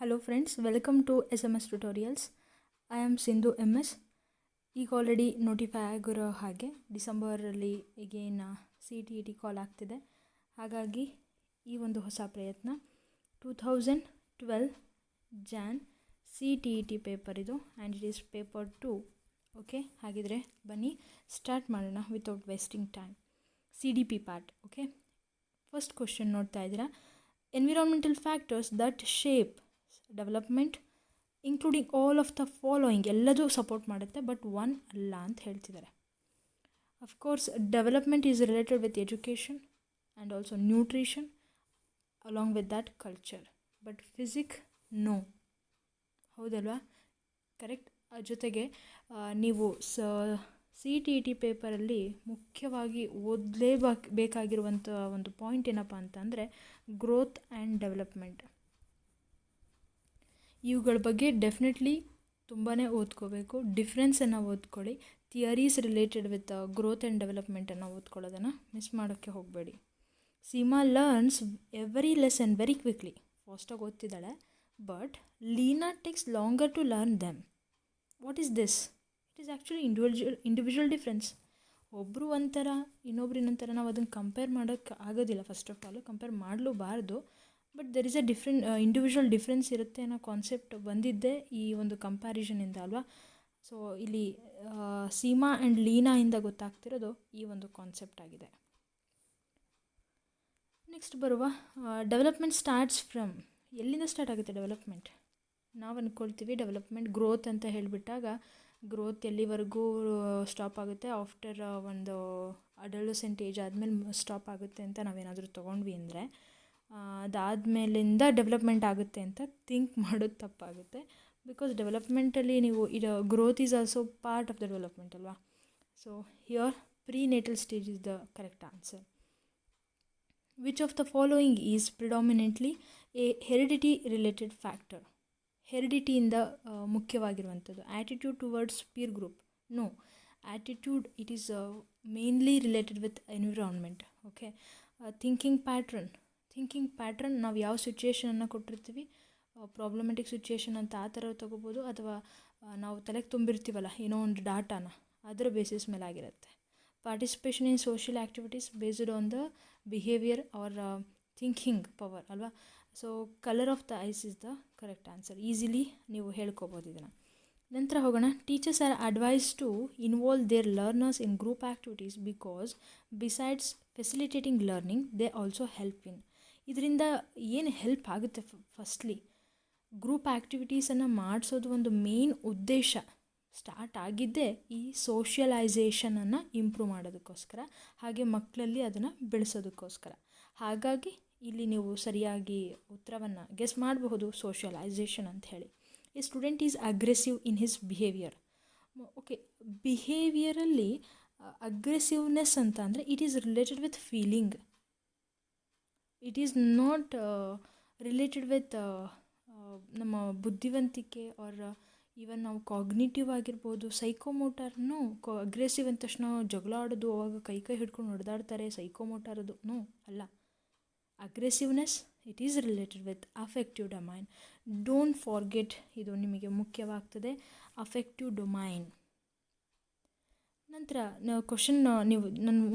Hello friends, welcome to SMS Tutorials. I am Sindhu MS. ಈಗ already notify ಆಗಿರೋ ಹಾಗೆ ಡಿಸೆಂಬರಲ್ಲಿ ಈಗೇನು CTET ಕಾಲ್ ಆಗ್ತಿದೆ. ಹಾಗಾಗಿ ಈ ಒಂದು ಹೊಸ ಪ್ರಯತ್ನ 2012 ಜಾನ್ CTET ಪೇಪರ್ ಇದು and it is paper 2. Okay, ಹಾಗಿದ್ರೆ ಬನ್ನಿ ಸ್ಟಾರ್ಟ್ ಮಾಡೋಣ without wasting time. CDP part. Okay, first question ನೋಡ್ತಾ ಇದ್ದೀರಾ. Environmental factors that shape development including all of the following ಎಲ್ಲದೂ ಸಪೋರ್ಟ್ ಮಾಡುತ್ತೆ, ಬಟ್ ಒನ್ ಅಲ್ಲ ಅಂತ ಹೇಳ್ತಿದ್ದಾರೆ. Of course development is related with education and also nutrition along with that culture, but physique no. ಹೌದಲ್ವಾ? Correct. ಜೊತೆಗೆ ನೀವು CTET ಪೇಪರಲ್ಲಿ ಮುಖ್ಯವಾಗಿ ಓದಲೇಬೇಕಾಗಿರುವಂಥ ಒಂದು ಪಾಯಿಂಟ್ ಏನಪ್ಪ ಅಂತಂದರೆ ಗ್ರೋತ್ ಆ್ಯಂಡ್ ಡೆವಲಪ್ಮೆಂಟ್. ಇವುಗಳ ಬಗ್ಗೆ ಡೆಫಿನೆಟ್ಲಿ ತುಂಬಾ ಓದ್ಕೋಬೇಕು. ಡಿಫ್ರೆನ್ಸನ್ನು ಓದ್ಕೊಳ್ಳಿ. Theories related with growth and ಡೆವಲಪ್ಮೆಂಟನ್ನು ಓದ್ಕೊಳ್ಳೋದನ್ನು ಮಿಸ್ ಮಾಡೋಕ್ಕೆ ಹೋಗಬೇಡಿ. Seema learns every lesson very quickly. ಫಾಸ್ಟಾಗಿ ಓದ್ತಿದ್ದಾಳೆ, but Leena takes longer to learn them. What is this? It is actually individual difference. ಒಬ್ಬರು ಒಂಥರ, ಇನ್ನೊಬ್ರು ಇನ್ನೊಂಥರ. ನಾವು ಅದನ್ನು ಕಂಪೇರ್ ಮಾಡೋಕ್ಕೆ ಆಗೋದಿಲ್ಲ. ಫಸ್ಟ್ ಆಫ್ ಆಲ್ ಕಂಪೇರ್ ಮಾಡಲೂಬಾರ್ದು, but there is a individual difference ಇರುತ್ತೆ ಅನ್ನೋ ಕಾನ್ಸೆಪ್ಟ್ ಬಂದಿದ್ದೇ ಈ ಒಂದು ಕಂಪ್ಯಾರಿಸನಿಂದ ಅಲ್ವಾ. ಸೊ ಇಲ್ಲಿ ಸೀಮಾ ಆ್ಯಂಡ್ ಲೀನಾಯಿಂದ ಗೊತ್ತಾಗ್ತಿರೋದು ಈ ಒಂದು ಕಾನ್ಸೆಪ್ಟ್ ಆಗಿದೆ. ನೆಕ್ಸ್ಟ್ ಬರುವ ಡೆವಲಪ್ಮೆಂಟ್ ಸ್ಟಾರ್ಟ್ಸ್ ಫ್ರಮ್. ಎಲ್ಲಿಂದ ಸ್ಟಾರ್ಟ್ ಆಗುತ್ತೆ ಡೆವಲಪ್ಮೆಂಟ್? ನಾವು ಅಂದ್ಕೊಳ್ತೀವಿ ಡೆವಲಪ್ಮೆಂಟ್ ಗ್ರೋತ್ ಅಂತ ಹೇಳಿಬಿಟ್ಟಾಗ ಗ್ರೋತ್ ಎಲ್ಲಿವರೆಗೂ ಸ್ಟಾಪ್ ಆಗುತ್ತೆ, ಆಫ್ಟರ್ ಒಂದು ಅಡಲ್ಸೆಂಟ್ ಏಜ್ ಆದಮೇಲೆ ಸ್ಟಾಪ್ ಆಗುತ್ತೆ ಅಂತ ನಾವೇನಾದರೂ ತೊಗೊಂಡ್ವಿ ಅಂದರೆ ಅದಾದಮೇಲಿಂದ ಡೆವಲಪ್ಮೆಂಟ್ ಆಗುತ್ತೆ ಅಂತ ಥಿಂಕ್ ಮಾಡೋದು ತಪ್ಪಾಗುತ್ತೆ. ಬಿಕಾಸ್ ಡೆವಲಪ್ಮೆಂಟಲ್ಲಿ ನೀವು ಇದು growth is also part of the development ಅಲ್ವಾ. So here prenatal stage is the correct answer. Which of the following is predominantly a heredity related factor? ಹೆರಿಡಿಟಿಯಿಂದ ಮುಖ್ಯವಾಗಿರುವಂಥದ್ದು. Attitude towards peer group? No. Attitude it is mainly related with environment. Okay. Thinking pattern ನಾವು ಯಾವ ಸಿಚುಯೇಷನನ್ನು ಕೊಟ್ಟಿರ್ತೀವಿ, problematic situation ಅಂತ ಆ ಥರ ತೊಗೋಬೋದು, ಅಥವಾ ನಾವು ತಲೆಗೆ ತುಂಬಿರ್ತೀವಲ್ಲ ಏನೋ ಒಂದು ಡಾಟಾನ, ಅದರ ಬೇಸಿಸ್ ಮೇಲೆ ಆಗಿರುತ್ತೆ. Participation in social activities based on the behaviour or thinking power ಅಲ್ವಾ. So colour of the eyes is the correct answer. Easily ನೀವು ಹೇಳ್ಕೊಬೋದು ಇದನ್ನು. ನಂತರ ಹೋಗೋಣ. Teachers are advise to involve their learners in group activities because besides facilitating learning they also help in. ಇದರಿಂದ ಏನು help ಆಗುತ್ತೆ? Firstly group ಆ್ಯಕ್ಟಿವಿಟೀಸನ್ನು ಮಾಡಿಸೋದು ಒಂದು ಮೇನ್ ಉದ್ದೇಶ ಸ್ಟಾರ್ಟ್ ಆಗಿದ್ದೇ ಈ ಸೋಷಿಯಲೈಸೇಷನನ್ನು ಇಂಪ್ರೂವ್ ಮಾಡೋದಕ್ಕೋಸ್ಕರ, ಹಾಗೆ ಮಕ್ಕಳಲ್ಲಿ ಅದನ್ನು ಬೆಳೆಸೋದಕ್ಕೋಸ್ಕರ. ಹಾಗಾಗಿ ಇಲ್ಲಿ ನೀವು ಸರಿಯಾಗಿ ಉತ್ತರವನ್ನು ಗೆಸ್ ಮಾಡಬಹುದು, ಸೋಷಿಯಲೈಸೇಷನ್ ಅಂತ ಹೇಳಿ. A student is aggressive in his behaviour. Okay, ಬಿಹೇವಿಯರಲ್ಲಿ ಅಗ್ರೆಸಿವ್ನೆಸ್ ಅಂತ ಅಂದರೆ it is related with feeling. It is not related with ನಮ್ಮ ಬುದ್ಧಿವಂತಿಕೆ ಆರ್ ಈವನ್ ನಾವು ಕಾಗ್ನಿಟಿವ್ ಆಗಿರ್ಬೋದು. ಸೈಕೋಮೋಟಾರ್ನು ಅಗ್ರೆಸಿವ್ ಅಂದ ತಕ್ಷಣ ಜಗಳ ಆಡೋದು, ಅವಾಗ ಕೈ ಹಿಡ್ಕೊಂಡು ಹೊಡೆದಾಡ್ತಾರೆ, ಸೈಕೋಮೋಟಾರ್ ಅದು ನೋ ಅಲ್ಲ. Aggressiveness it is related with affective domain. Don't forget, ಇದು ನಿಮಗೆ ಮುಖ್ಯವಾಗ್ತದೆ, ಅಫೆಕ್ಟಿವ್ ಡೊಮೈನ್. ನಂತರ ಕ್ವಶನ್ ನೀವು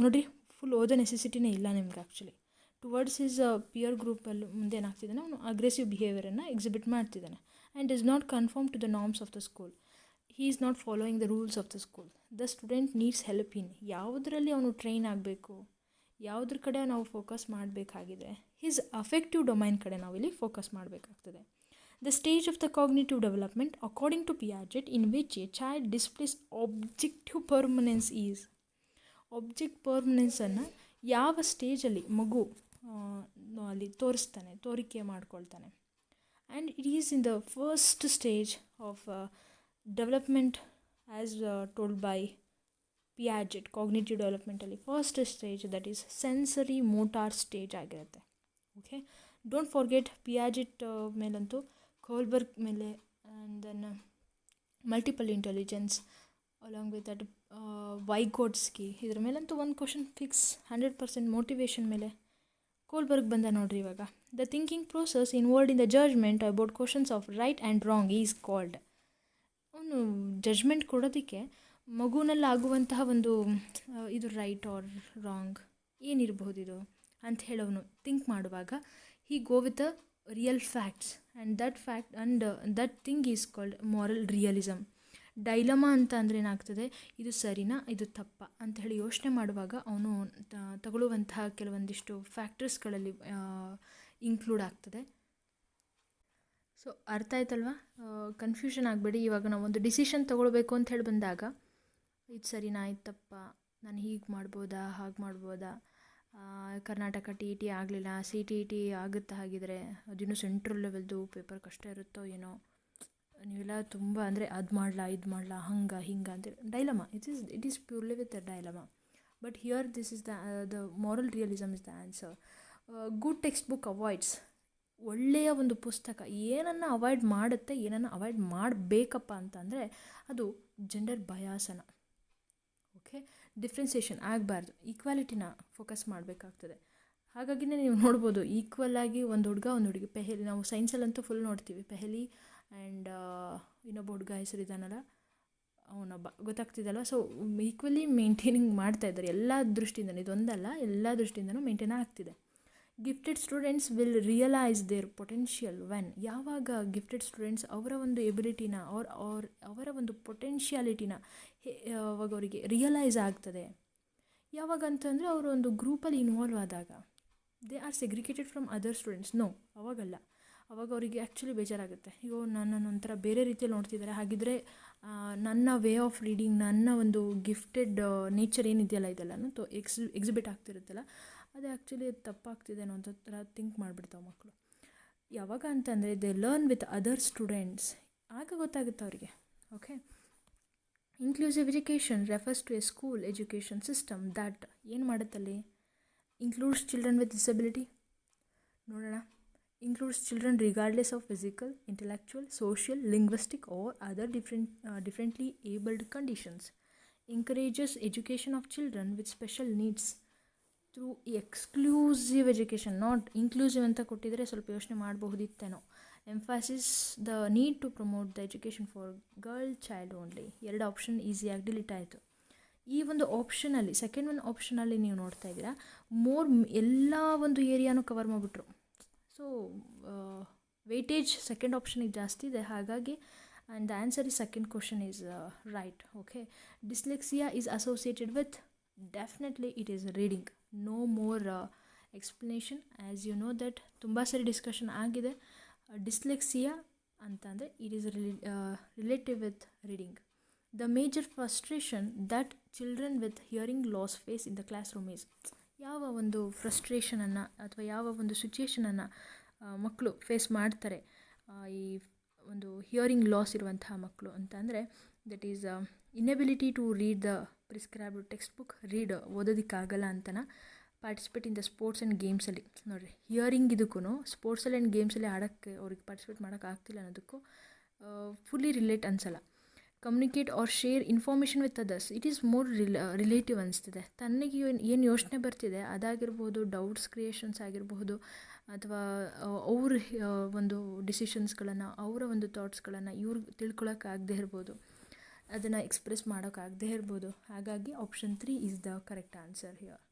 ನೋಡಿರಿ, ಫುಲ್ ಓದೋ ನೆಸೆಸಿಟಿನೇ ಇಲ್ಲ ನಿಮ್ಗೆ ಆ್ಯಕ್ಚುಲಿ. ಟುವರ್ಡ್ಸ್ ಹಿಸ್ ಪಿಯರ್ ಗ್ರೂಪಲ್ಲಿ ಮುಂದೆ ಏನಾಗ್ತಿದ್ದಾನೆ, ಅವನು ಅಗ್ರೆಸಿವ್ ಬಿಹೇವಿಯರನ್ನು ಎಕ್ಸಿಬಿಟ್ ಮಾಡ್ತಿದ್ದಾನೆ. And is not conform to the norms of the school. He is not following the rules of the school. The student needs help in. ಯಾವುದರಲ್ಲಿ ಅವನು ಟ್ರೈನ್ ಆಗಬೇಕು, ಯಾವುದ್ರ ಕಡೆ ನಾವು ಫೋಕಸ್ ಮಾಡಬೇಕಾಗಿದೆ, ಹಿಸ್ ಅಫೆಕ್ಟಿವ್ ಡೊಮೈನ್ ಕಡೆ ನಾವಿಲ್ಲಿ ಫೋಕಸ್ ಮಾಡಬೇಕಾಗ್ತದೆ. The stage of the cognitive development according to Piaget in which a child displays objective permanence is. Object ಪರ್ಮನೆನ್ಸನ್ನು ಯಾವ ಸ್ಟೇಜಲ್ಲಿ ಮಗು ಅಲ್ಲಿ ತೋರಿಕೆ ಮಾಡ್ಕೊಳ್ತಾನೆ. And it is in the first stage of development as told by Piaget. Cognitive ಡೆವಲಪ್ಮೆಂಟಲ್ಲಿ first stage that is sensory motor stage ಆಗಿರುತ್ತೆ. Okay, don't forget Piaget ಮೇಲಂತೂ, ಕೋಲ್ಬರ್ಗ್ ಮೇಲೆ, and then multiple intelligence along with that Vygotsky. ಇದ್ರ ಮೇಲಂತೂ ಒಂದು question fix 100%. Motivation ಮೇಲೆ Kohlberg ಬಂದ ನೋಡ್ರಿ ಇವಾಗ. The thinking process involved in the judgement about questions of right and wrong is called. ಅವನು ಜಡ್ಜ್ಮೆಂಟ್ ಕೊಡೋದಕ್ಕೆ ಮಗುನಲ್ಲಿ ಆಗುವಂತಹ ಒಂದು ಇದು ರೈಟ್ ಆರ್ ರಾಂಗ್ ಏನಿರಬಹುದು ಇದು ಅಂತ ಹೇಳೋನು ಥಿಂಕ್ ಮಾಡುವಾಗ he go with a real facts and that thing is called moral realism. Dilemma ಅಂತ ಅಂದರೆ ಏನಾಗ್ತದೆ, ಇದು ಸರಿನಾ ಇದು ತಪ್ಪ ಅಂತ ಹೇಳಿ ಯೋಚನೆ ಮಾಡುವಾಗ ಅವನು ತಗೊಳ್ಳುವಂತಹ ಕೆಲವೊಂದಿಷ್ಟು ಫ್ಯಾಕ್ಟರ್ಸ್ಗಳಲ್ಲಿ ಇನ್ಕ್ಲೂಡ್ ಆಗ್ತದೆ. ಸೊ ಅರ್ಥ ಆಯ್ತಲ್ವಾ? ಕನ್ಫ್ಯೂಷನ್ ಆಗಬೇಡಿ. ಇವಾಗ ನಾವು ಒಂದು ಡಿಸಿಷನ್ ತೊಗೊಳ್ಬೇಕು ಅಂತ ಹೇಳಿ ಬಂದಾಗ ಇದು ಸರಿನಾ ಇದು ತಪ್ಪ, ನಾನು ಹೀಗೆ ಮಾಡ್ಬೋದಾ ಹಾಗೆ ಮಾಡ್ಬೋದಾ, ಕರ್ನಾಟಕ TET ಆಗಲಿಲ್ಲ, CTET ಆಗುತ್ತಾ, ಹಾಗಿದ್ರೆ ಅದಿನ್ನೂ ಸೆಂಟ್ರಲ್ ಲೆವೆಲ್ದು ಪೇಪರ್ ಕಷ್ಟ ಇರುತ್ತೋ ಏನೋ, ನೀವೆಲ್ಲ ತುಂಬ ಅಂದರೆ ಅದು ಮಾಡಲಾ ಇದು ಮಾಡಲಾ ಹಂಗೆ ಹಿಂಗೆ ಅಂತೇಳಿ dilemma. It is purely with a dilemma. But here this is the moral realism is the answer. Good text book avoids. ಒಳ್ಳೆಯ ಒಂದು ಪುಸ್ತಕ ಏನನ್ನು ಅವಾಯ್ಡ್ ಮಾಡುತ್ತೆ, ಏನನ್ನು ಅವಾಯ್ಡ್ ಮಾಡಬೇಕಪ್ಪ ಅಂತಂದರೆ ಅದು ಜೆಂಡರ್ ಬಯಾಸನ. ಓಕೆ, ಡಿಫ್ರೆನ್ಸಿಯೇಷನ್ ಆಗಬಾರ್ದು, ಈಕ್ವಾಲಿಟಿನ ಫೋಕಸ್ ಮಾಡಬೇಕಾಗ್ತದೆ. ಹಾಗಾಗಿನೇ ನೀವು ನೋಡ್ಬೋದು ಈಕ್ವಲ್ ಆಗಿ ಒಂದು ಹುಡುಗ ಒಂದು ಹುಡುಗಿ, ಪೆಹಲಿ ನಾವು ಸೈನ್ಸಲ್ಲಂತೂ ಫುಲ್ ನೋಡ್ತೀವಿ, ಪೆಹಲಿ ಆ್ಯಂಡ್ ಇನ್ನೊಬ್ಬ ಹುಡುಗ ಹೆಸರಿದ್ದಾನಲ್ಲ ಅವನೊಬ್ಬ, ಗೊತ್ತಾಗ್ತಿದ್ದಲ್ಲ. ಸೊ ಈಕ್ವಲಿ ಮೇಂಟೈನಿಂಗ್ ಮಾಡ್ತಾಯಿದ್ದಾರೆ ಎಲ್ಲ ದೃಷ್ಟಿಯಿಂದನೂ, ಇದೊಂದಲ್ಲ ಎಲ್ಲ ದೃಷ್ಟಿಯಿಂದನೂ ಮೇಂಟೈನ್ ಆಗ್ತಿದೆ. Gifted students will realise there potential when. ಯಾವಾಗ ಗಿಫ್ಟೆಡ್ ಸ್ಟೂಡೆಂಟ್ಸ್ ಅವರ ಒಂದು ಎಬಿಲಿಟಿನ ಅವರ ಒಂದು ಪೊಟೆನ್ಷಿಯಾಲಿಟಿನ ಅವಾಗ ಅವರಿಗೆ ರಿಯಲೈಸ್ ಆಗ್ತದೆ. ಯಾವಾಗ ಅಂತಂದರೆ ಅವರು ಒಂದು ಗ್ರೂಪಲ್ಲಿ ಇನ್ವಾಲ್ವ್ ಆದಾಗ. They are segregated from other students. No, ಅವಾಗಲ್ಲ. ಅವಾಗ ಅವರಿಗೆ ಆ್ಯಕ್ಚುಲಿ ಬೇಜಾರಾಗುತ್ತೆ, ಅಯ್ಯೋ ನನ್ನನ್ನು ಒಂಥರ ಬೇರೆ ರೀತಿಯಲ್ಲಿ ನೋಡ್ತಿದ್ದಾರೆ, ಹಾಗಿದ್ರೆ ನನ್ನ ವೇ ಆಫ್ ರೀಡಿಂಗ್, ನನ್ನ ಒಂದು ಗಿಫ್ಟೆಡ್ ನೇಚರ್ ಏನಿದೆಯಲ್ಲ ಇದೆಲ್ಲನೂ ಎಕ್ಸಿಬಿಟ್ ಆಗ್ತಿರುತ್ತಲ್ಲ, ಅದು ಆ್ಯಕ್ಚುಲಿ ತಪ್ಪಾಗ್ತಿದೆ ಅನ್ನೋ ಅಂತ ಥರ ಥಿಂಕ್ ಮಾಡಿಬಿಡ್ತಾವೆ ಮಕ್ಕಳು. ಯಾವಾಗ ಅಂತಂದರೆ they learn with other students, ಆಗ ಗೊತ್ತಾಗುತ್ತೆ ಅವರಿಗೆ. Okay, inclusive education refers to a school education system that ಏನು ಮಾಡುತ್ತಲ್ಲಿ ಇನ್ಕ್ಲೂಡ್ಸ್ ಚಿಲ್ಡ್ರನ್ ವಿತ್ ಡಿಸಬಿಲಿಟಿ. ನೋಡೋಣ. includes children regardless of physical, intellectual, social, linguistic or other differently abled conditions. Encourages education of children with special needs through exclusive education. not inclusive ಅಂತ ಕೊಟ್ಟಿದ್ರೆ ಸ್ವಲ್ಪ ಯೋಚನೆ ಮಾಡಬಹುದಿತ್ತೇನೋ. Emphasis the need to promote the education for girl child only. ಎರಡು option ಈಸಿಯಾಗಿ delete ಆಯಿತು. ಈ ಒಂದು ಆಪ್ಷನಲ್ಲಿ, ಸೆಕೆಂಡ್ ಒಂದು ಆಪ್ಷನಲ್ಲಿ ನೀವು ನೋಡ್ತಾ ಇದ್ದೀರಾ, ಎಲ್ಲ ಒಂದು ಏರಿಯಾನು ಕವರ್ ಮಾಡಿಬಿಟ್ರು. ಸೊ ವೇಟೇಜ್ ಸೆಕೆಂಡ್ ಆಪ್ಷನಿಗೆ ಜಾಸ್ತಿ ಇದೆ. ಹಾಗಾಗಿ and the answer is second question is right. Okay, dyslexia is associated with, definitely it is reading. No more explanation. As you know that ತುಂಬ ಸರಿ ಡಿಸ್ಕಷನ್ ಆಗಿದೆ. ಡಿಸ್ಲೆಕ್ಸಿಯಾ ಅಂತಂದರೆ it is relative with reading. The major frustration that children with hearing loss face in the class room is. ಯಾವ ಒಂದು ಫ್ರಸ್ಟ್ರೇಷನನ್ನು ಅಥವಾ ಯಾವ ಒಂದು ಸಿಚುಯೇಷನನ್ನು ಮಕ್ಕಳು ಫೇಸ್ ಮಾಡ್ತಾರೆ ಈ ಒಂದು ಹಿಯರಿಂಗ್ ಲಾಸ್ ಇರುವಂತಹ ಮಕ್ಕಳು ಅಂತ ಅಂದರೆ, that is inability to read the prescribed textbook. ಓದೋದಕ್ಕಾಗಲ್ಲ ಅಂತನ. ಪಾರ್ಟಿಸಿಪೇಟ್ ಇನ್ ದ ಸ್ಪೋರ್ಟ್ಸ್ ಆ್ಯಂಡ್ ಗೇಮ್ಸಲ್ಲಿ. ನೋಡಿರಿ, ಹಿಯರಿಂಗ್ ಇದಕ್ಕೂ ಸ್ಪೋರ್ಟ್ಸಲ್ಲಿ ಆ್ಯಂಡ್ ಗೇಮ್ಸಲ್ಲಿ ಆಡೋಕ್ಕೆ ಅವ್ರಿಗೆ ಪಾರ್ಟಿಸಿಪೇಟ್ ಮಾಡೋಕ್ಕಾಗ್ತಿಲ್ಲ ಅನ್ನೋದಕ್ಕೂ ಫುಲ್ಲಿ ರಿಲೇಟ್ ಅನಿಸಲ್ಲ. Communicate or share information with others. It is more relative ಅನಿಸ್ತಿದೆ. ತನಗೆ ಏನು ಯೋಚನೆ ಬರ್ತಿದೆ ಅದಾಗಿರ್ಬೋದು, ಡೌಟ್ಸ್ ಕ್ರಿಯೇಷನ್ಸ್ ಆಗಿರಬಹುದು, ಅಥವಾ ಅವ್ರ ಒಂದು ಡಿಸಿಷನ್ಸ್ಗಳನ್ನು, ಅವರ ಒಂದು ಥಾಟ್ಸ್ಗಳನ್ನು ಇವ್ರಿಗೆ ತಿಳ್ಕೊಳಕ್ಕಾಗದೇ ಇರ್ಬೋದು, ಅದನ್ನು ಎಕ್ಸ್ಪ್ರೆಸ್ ಮಾಡೋಕ್ಕಾಗದೇ ಇರ್ಬೋದು. ಹಾಗಾಗಿ option 3 is the correct answer here.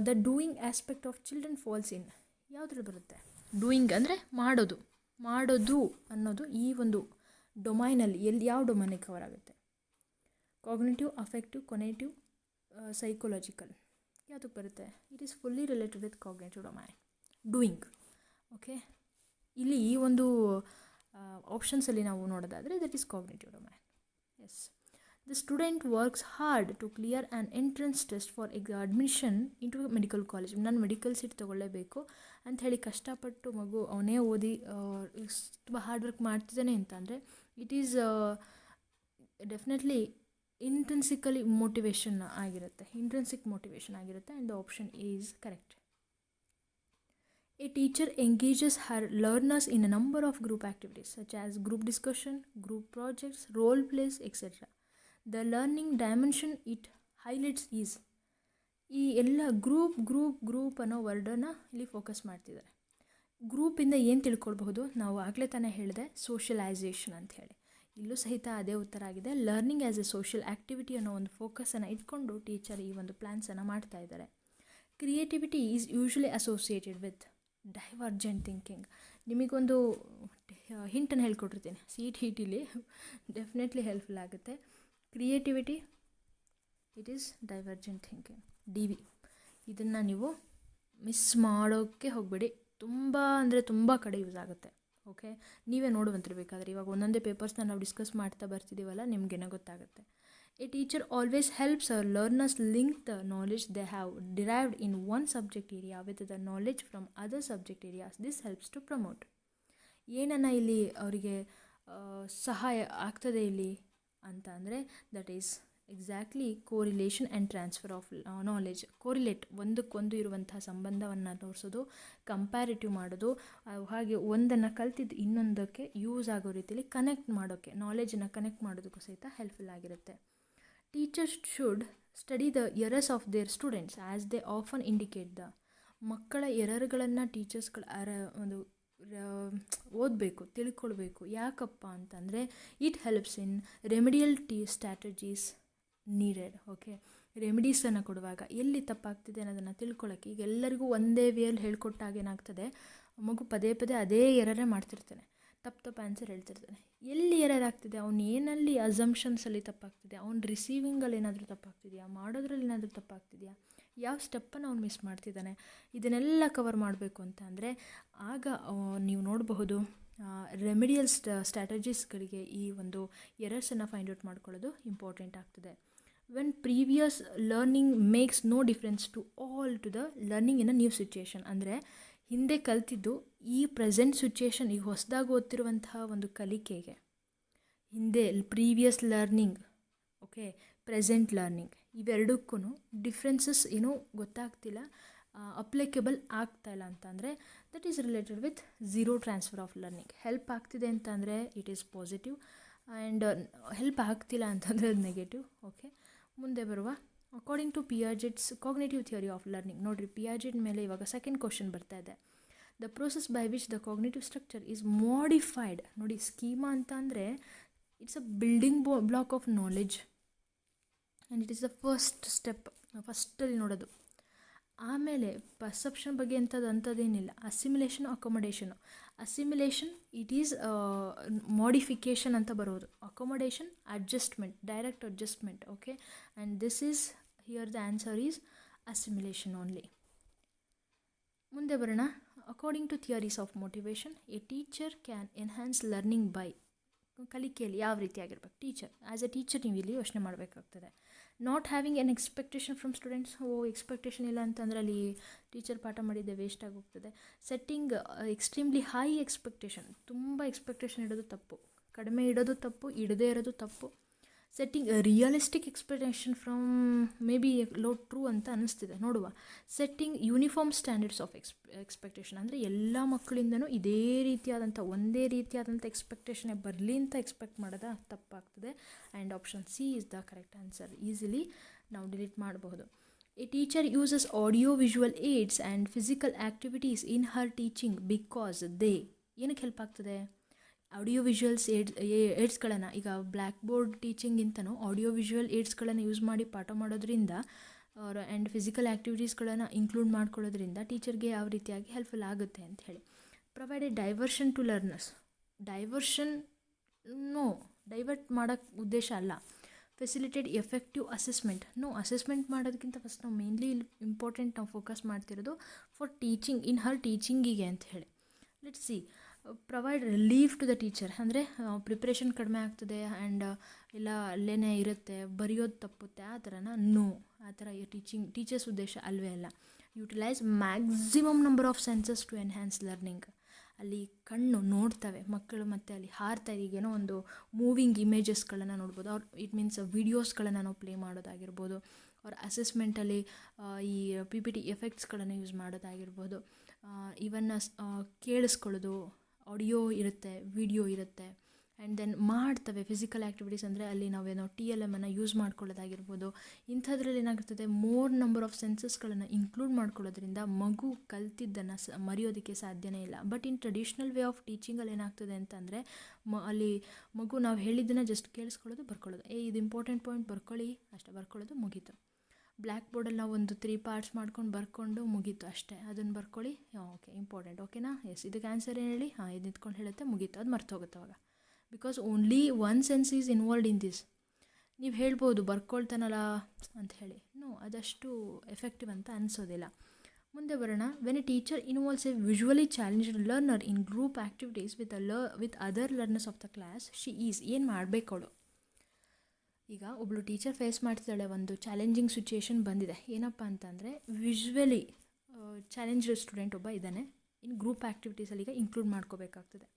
The doing aspect of children falls in. ಯಾವುದ್ರಲ್ಲಿ ಬರುತ್ತೆ? ಡೂಯಿಂಗ್ ಅಂದರೆ ಮಾಡೋದು ಅನ್ನೋದು ಈ ಒಂದು ಡೊಮೈನಲ್ಲಿ ಯಾವ ಡೊಮೈನಿಗೆ ಕವರ್ ಆಗುತ್ತೆ? Cognitive, affective, conative, psychological. ಯಾವುದಕ್ಕೆ ಬರುತ್ತೆ? It is fully related with cognitive domain. Doing. Okay, ಇಲ್ಲಿ ಈ ಒಂದು ಆಪ್ಷನ್ಸಲ್ಲಿ ನಾವು ನೋಡೋದಾದರೆ that is cognitive domain. Yes. The student works hard to clear an entrance test for admission into medical college. ನಾನು medical seat ತೊಗೊಳ್ಳೇಬೇಕು ಅಂತ ಹೇಳಿ ಕಷ್ಟಪಟ್ಟು ಮಗು ಅವನೇ ಓದಿ ತುಂಬ ಹಾರ್ಡ್ ವರ್ಕ್ ಮಾಡ್ತಿದ್ದಾನೆ ಅಂತಂದರೆ ಇಟ್ ಈಸ್ ಡೆಫಿನೆಟ್ಲಿ ಇಂಟ್ರೆನ್ಸಿಕಲಿ ಮೋಟಿವೇಶನ್ ಆಗಿರುತ್ತೆ. And the option is correct. A teacher engages her learners in a number of group activities such as group discussion, group projects, role plays, etc. The learning dimension it highlights is ಈ ಎಲ್ಲ group ಅನ್ನೋ ವರ್ಡನ್ನು ಇಲ್ಲಿ focus ಮಾಡ್ತಿದ್ದಾರೆ. ಗ್ರೂಪಿಂದ ಏನು ತಿಳ್ಕೊಳ್ಬಹುದು? ನಾವು ಆಗಲೇ ತಾನೇ ಹೇಳಿದೆ, ಸೋಷಲೈಸೇಷನ್ ಅಂತ ಹೇಳಿ. ಇಲ್ಲೂ ಸಹಿತ ಅದೇ ಉತ್ತರ ಆಗಿದೆ. Learning as A social activity ಅನ್ನೋ ಒಂದು ಫೋಕಸನ್ನು ಇಟ್ಕೊಂಡು ಟೀಚರ್ ಈ ಒಂದು ಪ್ಲ್ಯಾನ್ಸನ್ನು ಮಾಡ್ತಾ ಇದ್ದಾರೆ. Creativity is usually associated with divergent thinking. ನಿಮಗೊಂದು ಹಿಂಟನ್ನು ಹೇಳ್ಕೊಟ್ಟಿರ್ತೀನಿ, CET ಡೆಫಿನೆಟ್ಲಿ ಹೆಲ್ಪ್ಫುಲ್ ಆಗುತ್ತೆ. Creativity it is divergent thinking, DV. ಇದನ್ನು ನೀವು ಮಿಸ್ ಮಾಡೋಕ್ಕೆ ಹೋಗಬೇಡಿ. ತುಂಬ ಅಂದರೆ ತುಂಬ ಕಡೆ ಯೂಸ್ ಆಗುತ್ತೆ. ಓಕೆ, ನೀವೇ ನೋಡುವಂತಿರ್ಬೇಕಾದ್ರೆ ಇವಾಗ ಒಂದೊಂದೇ ಪೇಪರ್ಸ್ನ ನಾವು ಡಿಸ್ಕಸ್ ಮಾಡ್ತಾ ಬರ್ತಿದ್ದೀವಲ್ಲ, ನಿಮಗೇನೋ ಗೊತ್ತಾಗುತ್ತೆ. A teacher always helps our learners link the knowledge they have derived in one subject area with the knowledge from other subject areas. This helps to promote. ಏನನ್ನು ಇಲ್ಲಿ ಅವರಿಗೆ ಸಹಾಯ ಆಗ್ತದೆ ಇಲ್ಲಿ ಅಂತ ಅಂದರೆ, that is exactly correlation and transfer of knowledge. Correlate, ಒಂದಕ್ಕೊಂದು ಇರುವಂತಹ ಸಂಬಂಧವನ್ನು ತೋರಿಸೋದು, ಕಂಪ್ಯಾರಿಟಿವ್ ಮಾಡೋದು, ಹಾಗೆ ಒಂದನ್ನು ಕಲ್ತಿದ್ದು ಇನ್ನೊಂದಕ್ಕೆ ಯೂಸ್ ಆಗೋ ರೀತಿಯಲ್ಲಿ ಕನೆಕ್ಟ್ ಮಾಡೋಕ್ಕೆ, ನಾಲೆಜನ್ನು ಕನೆಕ್ಟ್ ಮಾಡೋದಕ್ಕೂ ಸಹಿತ ಹೆಲ್ಪ್ಫುಲ್ ಆಗಿರುತ್ತೆ. Teachers should study the errors of their students as they often indicate the. ಮಕ್ಕಳ ಎರರ್ಗಳನ್ನು ಟೀಚರ್ಸ್ಗಳು ಒಂದು ಓದಬೇಕು, ತಿಳ್ಕೊಳ್ಬೇಕು. ಯಾಕಪ್ಪ ಅಂತಂದರೆ it helps in remedial strategies needed. Okay, ರೆಮಿಡೀಸನ್ನು ಕೊಡುವಾಗ ಎಲ್ಲಿ ತಪ್ಪಾಗ್ತಿದೆ ಅನ್ನೋದನ್ನು ತಿಳ್ಕೊಳ್ಳೋಕ್ಕೆ. ಈಗ ಎಲ್ಲರಿಗೂ ಒಂದೇ ವೇಯಲ್ಲಿ ಹೇಳ್ಕೊಟ್ಟಾಗ ಏನಾಗ್ತದೆ, ಮಗು ಪದೇ ಅದೇ ಎರರೇ ಮಾಡ್ತಿರ್ತಾನೆ, ತಪ್ಪು ಆನ್ಸರ್ ಹೇಳ್ತಿರ್ತಾನೆ. ಎಲ್ಲಿ ಎರರ್ ಆಗ್ತಿದೆ, ಅವ್ನು ಏನಲ್ಲಿ ಅಸಂಪ್ಷನ್ಸಲ್ಲಿ ತಪ್ಪಾಗ್ತಿದೆ, ಅವ್ನು ರಿಸೀವಿಂಗಲ್ಲಿ ಏನಾದರೂ ತಪ್ಪಾಗ್ತಿದೆಯಾ, ಮಾಡೋದ್ರಲ್ಲಿ ಏನಾದರೂ ತಪ್ಪಾಗ್ತಿದೆಯಾ, ಯಾವ ಸ್ಟೆಪ್ಪನ್ನು ಅವ್ನು ಮಿಸ್ ಮಾಡ್ತಿದ್ದಾನೆ, ಇದನ್ನೆಲ್ಲ ಕವರ್ ಮಾಡಬೇಕು ಅಂತ ಅಂದರೆ ಆಗ ನೀವು ನೋಡಬಹುದು ರೆಮಿಡಿಯಲ್ ಸ್ಟ್ರಾಟಜೀಸ್ಗಳಿಗೆ ಈ ಒಂದು ಎರರ್ಸನ್ನು ಫೈಂಡ್ ಔಟ್ ಮಾಡ್ಕೊಳ್ಳೋದು ಇಂಪಾರ್ಟೆಂಟ್ ಆಗ್ತದೆ. When previous learning makes no difference to all to the learning in a new situation. ಅಂದರೆ ಹಿಂದೆ ಕಲ್ತಿದ್ದು ಈ ಪ್ರೆಸೆಂಟ್ ಸಿಚುಯೇಷನ್, ಈಗ ಹೊಸದಾಗಿ ಓದ್ತಿರುವಂತಹ ಒಂದು ಕಲಿಕೆಗೆ, ಹಿಂದೆ previous learning, okay, present learning, ಇವೆರಡಕ್ಕೂ ಡಿಫ್ರೆನ್ಸಸ್ ಏನೂ ಗೊತ್ತಾಗ್ತಿಲ್ಲ, ಅಪ್ಲಿಕೇಬಲ್ ಆಗ್ತಾಯಿಲ್ಲ ಅಂತಂದರೆ that is related with zero transfer of learning. Help ಆಗ್ತಿದೆ ಅಂತಂದರೆ it is positive, and help ಆಗ್ತಿಲ್ಲ ಅಂತಂದರೆ ಅದು ನೆಗೆಟಿವ್. ಓಕೆ, ಮುಂದೆ ಬರುವ according to Piaget's cognitive theory of learning. ನೋಡಿರಿ, ಪಿಯಾಜೆಟ್ ಮೇಲೆ ಇವಾಗ ಸೆಕೆಂಡ್ ಕ್ವಶನ್ ಬರ್ತಾ ಇದೆ. The process by which the cognitive structure is modified. ನೋಡಿ, ಸ್ಕೀಮಾ ಅಂತ ಅಂದರೆ it's a building block of knowledge and it is the first step, ಫಸ್ಟಲ್ಲಿ ನೋಡೋದು. ಆಮೇಲೆ ಪರ್ಸೆಪ್ಷನ್ ಬಗ್ಗೆ ಅಂಥದ್ದೇನಿಲ್ಲ. Assimilation, accommodation. Assimilation it is modification ಅಂತ ಬರೋದು. Accommodation adjustment, direct adjustment. Okay, and this is here the answer is assimilation only. ಮುಂದೆ ಬರೋಣ. According to theories of motivation, a teacher can enhance learning by. ಕಲಿಕೆಯಲ್ಲಿ ಯಾವ ರೀತಿಯಾಗಿರ್ಬೇಕು teacher? As a teacher ನೀವು ಇಲ್ಲಿ ಯೋಚನೆ ಮಾಡಬೇಕಾಗ್ತದೆ. Not having an expectation from students. Expectation ಇಲ್ಲ ಅಂತಂದರೆ ಅಲ್ಲಿ ಟೀಚರ್ ಪಾಠ ಮಾಡಿದ್ದೆ ವೇಸ್ಟ್ ಆಗೋಗ್ತದೆ. Setting extremely high expectation. ತುಂಬ ಎಕ್ಸ್ಪೆಕ್ಟೇಷನ್ ಇಡೋದು ತಪ್ಪು, ಕಡಿಮೆ ಇಡೋದು ತಪ್ಪು, ಇಡದೇ ಇರೋದು ತಪ್ಪು. Setting realistic expectation from may be low true ಅಂತ ಅನ್ನಿಸ್ತಿದೆ, ನೋಡುವ. Setting uniform standards of expectation. ಅಂದರೆ ಎಲ್ಲ ಮಕ್ಕಳಿಂದನೂ ಇದೇ ರೀತಿಯಾದಂಥ, ಒಂದೇ ರೀತಿಯಾದಂಥ ಎಕ್ಸ್ಪೆಕ್ಟೇಷನ್ನೇ ಬರಲಿ ಅಂತ ಎಕ್ಸ್ಪೆಕ್ಟ್ ಮಾಡೋದು ತಪ್ಪಾಗ್ತದೆ. And option C is the correct answer. Easily ನಾವು ಡಿಲೀಟ್ ಮಾಡಬಹುದು. A teacher uses audio visual aids and physical activities in her teaching because they. ಏನಕ್ಕೆ ಹೆಲ್ಪ್ ಆಗ್ತದೆ? ಆಡಿಯೋ ವಿಜುವಲ್ಸ್ ಏಡ್ಸ್ಗಳನ್ನು, ಈಗ ಬ್ಲ್ಯಾಕ್ ಬೋರ್ಡ್ ಟೀಚಿಂಗಿಂತನೂ ಆಡಿಯೋ ವಿಜುವಲ್ ಏಡ್ಸ್ಗಳನ್ನು ಯೂಸ್ ಮಾಡಿ ಪಾಠ ಮಾಡೋದ್ರಿಂದ ಆ್ಯಂಡ್ ಫಿಸಿಕಲ್ ಆ್ಯಕ್ಟಿವಿಟೀಸ್ಗಳನ್ನು ಇನ್ಕ್ಲೂಡ್ ಮಾಡ್ಕೊಳ್ಳೋದ್ರಿಂದ ಟೀಚರ್ಗೆ ಯಾವ ರೀತಿಯಾಗಿ ಹೆಲ್ಪ್ಫುಲ್ ಆಗುತ್ತೆ ಅಂತ ಹೇಳಿ. Provide a diversion to learners. Divert ಮಾಡೋಕ್ಕೆ ಉದ್ದೇಶ ಅಲ್ಲ. Facilitate effective assessment. ಅಸೆಸ್ಮೆಂಟ್ ಮಾಡೋದಕ್ಕಿಂತ ಫಸ್ಟ್ ನಾವು ಮೇನ್ಲಿ ಇಂಪಾರ್ಟೆಂಟ್ ನಾವು ಫೋಕಸ್ ಮಾಡ್ತಿರೋದು ಫಾರ್ ಟೀಚಿಂಗ್, ಇನ್ ಹರ್ ಟೀಚಿಂಗಿಗೆ ಅಂತ ಹೇಳಿ. Let's see. Provide relief to the teacher. ಅಂದರೆ ಪ್ರಿಪ್ರೇಷನ್ ಕಡಿಮೆ ಆಗ್ತದೆ ಆ್ಯಂಡ್ ಎಲ್ಲ ಅಲ್ಲೇ ಇರುತ್ತೆ, ಬರೆಯೋದು ತಪ್ಪುತ್ತೆ, ಆ ಥರನ ಆ ಥರ ಟೀಚರ್ಸ್ ಉದ್ದೇಶ ಅಲ್ವೇ ಅಲ್ಲ. Utilise maximum number of senses to enhance learning. ಅಲ್ಲಿ ಕಣ್ಣು ನೋಡ್ತವೆ ಮಕ್ಕಳು, ಮತ್ತು ಅಲ್ಲಿ ಹಾರ್ತಾ, ಈಗೇನೋ ಒಂದು ಮೂವಿಂಗ್ ಇಮೇಜಸ್ಗಳನ್ನು ನೋಡ್ಬೋದು. ಇಟ್ ಮೀನ್ಸ್ ವೀಡಿಯೋಸ್ಗಳನ್ನು ನಾವು ಪ್ಲೇ ಮಾಡೋದಾಗಿರ್ಬೋದು. ಅವ್ರ ಅಸೆಸ್ಮೆಂಟಲ್ಲಿ ಈ PPT ಎಫೆಕ್ಟ್ಸ್ಗಳನ್ನು ಯೂಸ್ ಮಾಡೋದಾಗಿರ್ಬೋದು. ಇವನ್ನು ಕೇಳಿಸ್ಕೊಳ್ಳೋದು, ಆಡಿಯೋ ಇರುತ್ತೆ, ವಿಡಿಯೋ ಇರುತ್ತೆ, ಆ್ಯಂಡ್ ದೆನ್ ಮಾಡ್ತವೆ ಫಿಸಿಕಲ್ ಆ್ಯಕ್ಟಿವಿಟೀಸ್ ಅಂದರೆ ಅಲ್ಲಿ ನಾವೇನೋ TLMನ್ನು ಯೂಸ್ ಮಾಡ್ಕೊಳ್ಳೋದಾಗಿರ್ಬೋದು. ಇಂಥದ್ರಲ್ಲಿ ಏನಾಗ್ತದೆ, ಮೋರ್ ನಂಬರ್ ಆಫ್ ಸೆನ್ಸಸ್ಗಳನ್ನು ಇನ್ಕ್ಲೂಡ್ ಮಾಡ್ಕೊಳ್ಳೋದ್ರಿಂದ ಮಗು ಕಲ್ತಿದ್ದನ್ನು ಮರೆಯೋದಕ್ಕೆ ಸಾಧ್ಯನೇ ಇಲ್ಲ. But in traditional way of ಟೀಚಿಂಗಲ್ಲಿ ಏನಾಗ್ತದೆ ಅಂತಂದರೆ ಅಲ್ಲಿ ಮಗು ನಾವು ಹೇಳಿದ್ದನ್ನು ಜಸ್ಟ್ ಕೇಳಿಸ್ಕೊಳ್ಳೋದು, ಬರ್ಕೊಳ್ಳೋದು, ಇದು ಇಂಪಾರ್ಟೆಂಟ್ ಪಾಯಿಂಟ್ ಬರ್ಕೊಳ್ಳಿ ಅಷ್ಟೇ, ಬರ್ಕೊಳ್ಳೋದು, ಮುಗೀತು. ಬ್ಲ್ಯಾಕ್ ಬೋರ್ಡಲ್ಲಿ ನಾವು ಒಂದು 3 ಪಾರ್ಟ್ಸ್ ಮಾಡ್ಕೊಂಡು ಬರ್ಕೊಂಡು ಮುಗೀತು ಅಷ್ಟೇ. ಅದನ್ನು ಬರ್ಕೊಳ್ಳಿ, ಓಕೆ ಇಂಪಾರ್ಟೆಂಟ್, ಓಕೆನಾ, ಎಸ್ ಇದಕ್ಕೆ ಆನ್ಸರ್ ಏನು ಹೇಳಿ, ಇದು ನಿಂತ್ಕೊಂಡು ಹೇಳುತ್ತೆ, ಮುಗೀತು, ಅದು ಮರ್ತೋಗುತ್ತೆ ಅವಾಗ. Because only one sense is involved in this. ನೀವು ಹೇಳ್ಬೋದು ಬರ್ಕೊಳ್ತಾನಲ್ಲ ಅಂತ ಹೇಳಿ, ಅದಷ್ಟು ಎಫೆಕ್ಟಿವ್ ಅಂತ ಅನಿಸೋದಿಲ್ಲ. ಮುಂದೆ ಬರೋಣ. When A teacher involves A visually challenged learner in group activities with other learners of the class, she is ಏನು ಮಾಡಬೇಕು ಅವಳು. ಈಗ ಒಬ್ಬಳು ಟೀಚರ್ ಫೇಸ್ ಮಾಡ್ತಿದ್ದಾಳೆ, ಒಂದು ಚಾಲೆಂಜಿಂಗ್ ಸಿಚುಯೇಷನ್ ಬಂದಿದೆ. ಏನಪ್ಪ ಅಂತಂದರೆ ವಿಜುವಲಿ ಚಾಲೆಂಜ್ಡ್ ಸ್ಟೂಡೆಂಟ್ ಒಬ್ಬ ಇದ್ದಾನೆ, ಇನ್ ಗ್ರೂಪ್ ಆ್ಯಕ್ಟಿವಿಟೀಸಲ್ಲಿ ಈಗ ಇನ್ಕ್ಲೂಡ್ ಮಾಡ್ಕೋಬೇಕಾಗ್ತದೆ.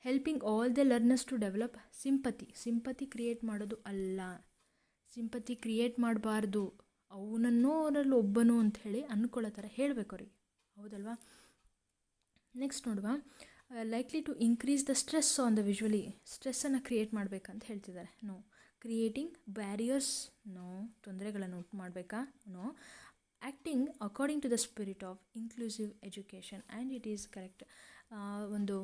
Helping all the learners to develop sympathy create ಮಾಡೋದು ಅಲ್ಲ, ಸಿಂಪತಿ ಕ್ರಿಯೇಟ್ ಮಾಡಬಾರ್ದು, ಅವನನ್ನೋ ಅವರಲ್ಲಿ ಒಬ್ಬನು ಅಂತ ಹೇಳಿ ಅಂದ್ಕೊಳ್ಳೋ ಥರ ಹೇಳಬೇಕು ಅವ್ರಿಗೆ, ಹೌದಲ್ವಾ. ನೆಕ್ಸ್ಟ್ ನೋಡುವ, likely to increase the stress on the visually, ಸ್ಟ್ರೆಸ್ಸನ್ನು ಕ್ರಿಯೇಟ್ ಮಾಡಬೇಕಂತ ಹೇಳ್ತಿದ್ದಾರೆ. ಕ್ರಿಯೇಟಿಂಗ್ ಬ್ಯಾರಿಯರ್ಸ್, ತೊಂದರೆಗಳನ್ನು ಉಂಟು ಮಾಡಬೇಕಾ, acting according to the spirit of inclusive education and it is correct. ಒಂದು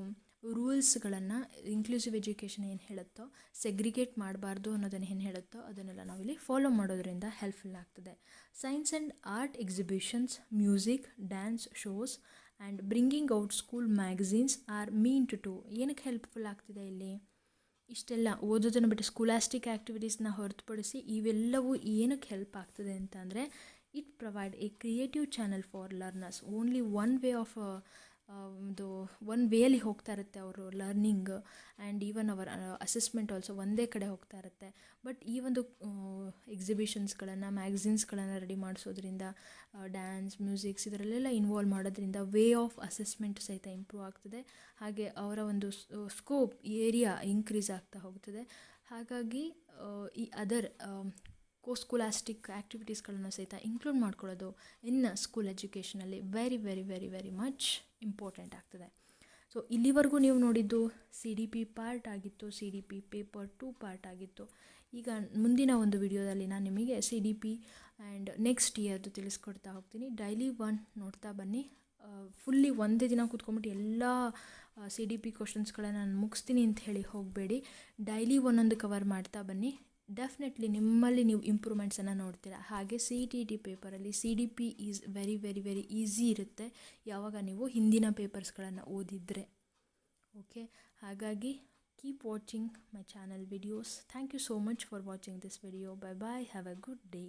ರೂಲ್ಸ್ಗಳನ್ನು ಇನ್ಕ್ಲೂಸಿವ್ ಎಜುಕೇಷನ್ ಏನು ಹೇಳುತ್ತೋ, ಸೆಗ್ರಿಗೇಟ್ ಮಾಡಬಾರ್ದು ಅನ್ನೋದನ್ನು ಏನು ಹೇಳುತ್ತೋ ಅದನ್ನೆಲ್ಲ ನಾವಿಲ್ಲಿ ಫಾಲೋ ಮಾಡೋದ್ರಿಂದ ಹೆಲ್ಪ್ಫುಲ್ ಆಗ್ತದೆ. Science and art exhibitions, music, dance shows and bringing out school magazines are meant to, ಏನಕ್ಕೆ ಹೆಲ್ಪ್ಫುಲ್ ಆಗ್ತಿದೆ ಇಲ್ಲಿ, ಇಷ್ಟೆಲ್ಲ ಓದೋದನ್ನು ಬಿಟ್ಟು ಸ್ಕೂಲಾಸ್ಟಿಕ್ ಆ್ಯಕ್ಟಿವಿಟೀಸ್ನ ಹೊರತುಪಡಿಸಿ ಇವೆಲ್ಲವೂ ಏನಕ್ಕೆ ಹೆಲ್ಪ್ ಆಗ್ತದೆ ಅಂತ ಅಂದರೆ, it provide a creative channel for learners. Only one way of one ವೇಯಲ್ಲಿ ಹೋಗ್ತಾ ಇರುತ್ತೆ ಅವರು ಲರ್ನಿಂಗ್, ಆ್ಯಂಡ್ ಈವನ್ ಅವರ್ ಅಸೆಸ್ಮೆಂಟ್ ಆಲ್ಸೋ ಒಂದೇ ಕಡೆ ಹೋಗ್ತಾ ಇರುತ್ತೆ. ಬಟ್ ಈ ಒಂದು ಎಕ್ಸಿಬಿಷನ್ಸ್ಗಳನ್ನು, ಮ್ಯಾಗಝೀನ್ಸ್ಗಳನ್ನು ರೆಡಿ ಮಾಡಿಸೋದ್ರಿಂದ, ಡ್ಯಾನ್ಸ್, ಮ್ಯೂಸಿಕ್ಸ್ ಇದರಲ್ಲೆಲ್ಲ ಇನ್ವಾಲ್ವ್ ಮಾಡೋದ್ರಿಂದ ವೇ ಆಫ್ ಅಸೆಸ್ಮೆಂಟ್ ಸಹಿತ ಇಂಪ್ರೂವ್ ಆಗ್ತದೆ. ಹಾಗೆ ಅವರ ಒಂದು ಸ್ಕೋಪ್ ಏರಿಯಾ ಇನ್ಕ್ರೀಸ್ ಆಗ್ತಾ ಹೋಗ್ತದೆ. ಹಾಗಾಗಿ ಈ ಅದರ್ ಸ್ಕೂಲಾಸ್ಟಿಕ್ ಆ್ಯಕ್ಟಿವಿಟೀಸ್ಗಳನ್ನು ಸಹಿತ ಇನ್ಕ್ಲೂಡ್ ಮಾಡ್ಕೊಳ್ಳೋದು ಇನ್ ಸ್ಕೂಲ್ ಎಜುಕೇಷನಲ್ಲಿ very very very very much important ಆಗ್ತದೆ. ಸೊ ಇಲ್ಲಿವರೆಗೂ ನೀವು ನೋಡಿದ್ದು CDP ಪಾರ್ಟ್ ಆಗಿತ್ತು, CDP ಪೇಪರ್ 2 ಪಾರ್ಟ್ ಆಗಿತ್ತು. ಈಗ ಮುಂದಿನ ಒಂದು ವಿಡಿಯೋದಲ್ಲಿ ನಾನು ನಿಮಗೆ CDP ಆ್ಯಂಡ್ ನೆಕ್ಸ್ಟ್ ಇಯರ್ದು ತಿಳಿಸ್ಕೊಡ್ತಾ ಹೋಗ್ತೀನಿ. ಡೈಲಿ 1 ನೋಡ್ತಾ ಬನ್ನಿ. ಫುಲ್ಲಿ ಒಂದೇ ದಿನ ಕೂತ್ಕೊಂಡ್ಬಿಟ್ಟು ಎಲ್ಲ CDP ಕ್ವಶನ್ಸ್ಗಳನ್ನು ನಾನು ಮುಗಿಸ್ತೀನಿ ಅಂತ ಹೇಳಿ ಹೋಗಬೇಡಿ. ಡೈಲಿ ಒಂದೊಂದು ಕವರ್ ಮಾಡ್ತಾ ಬನ್ನಿ. ಡೆಫಿನೆಟ್ಲಿ ನಿಮ್ಮಲ್ಲಿ ನೀವು ಇಂಪ್ರೂವ್ಮೆಂಟ್ಸನ್ನು ನೋಡ್ತೀರಾ. ಹಾಗೆ CTT ಪೇಪರಲ್ಲಿ CDP is very very very easy ಇರುತ್ತೆ ಯಾವಾಗ ನೀವು ಹಿಂದಿನ ಪೇಪರ್ಸ್ಗಳನ್ನು ಓದಿದರೆ. ಓಕೆ, ಹಾಗಾಗಿ keep watching my channel videos. Thank you so much for watching this video. Bye bye, have a good day.